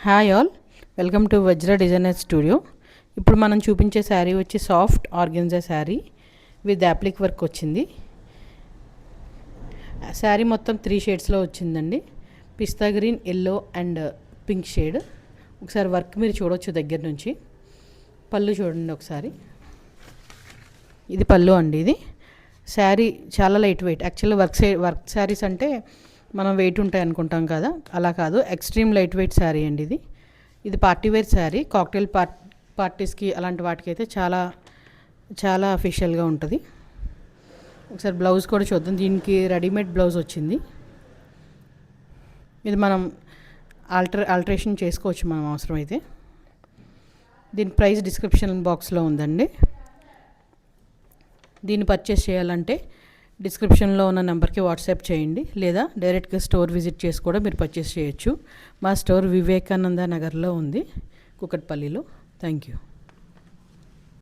Hi all, welcome to Vajra designer studio. ఇప్పుడు మనం చూపించే శారీ వచ్చి soft organza sari with applique work వచ్చింది. శారీ మొత్తం 3 షేడ్స్లో వచ్చిందండి. Pista green, yellow and pink shade. ఒకసారి వర్క్ మీరు చూడవచ్చు దగ్గర నుంచి. పళ్ళు చూడండి ఒకసారి. ఇది పళ్ళు అండి. ఇది శారీ చాలా light weight. Actually work saris అంటే మనం వెయిట్ ఉంటాయి అనుకుంటాం కదా, అలా కాదు. ఎక్స్ట్రీమ్ లైట్ వెయిట్ శారీ అండి ఇది. ఇది పార్టీ వేర్ శారీ. కాక్టైల్ పార్టీస్కి అలాంటి వాటికి అయితే చాలా చాలా అఫీషియల్గా ఉంటుంది. ఒకసారి బ్లౌజ్ కూడా చూద్దాం. దీనికి రెడీమేడ్ బ్లౌజ్ వచ్చింది. ఇది మనం ఆల్టరేషన్ చేసుకోవచ్చు మనం అవసరమైతే. దీని ప్రైస్ డిస్క్రిప్షన్ బాక్స్లో ఉందండి. దీన్ని పర్చేస్ చేయాలంటే డిస్క్రిప్షన్లో ఉన్న నెంబర్కి వాట్సాప్ చేయండి, లేదా డైరెక్ట్గా స్టోర్ విజిట్ చేసి కూడా మీరు పర్చేస్ చేయొచ్చు. మా స్టోర్ వివేకానంద నగర్లో ఉంది, కూకట్పల్లిలో. Thank you.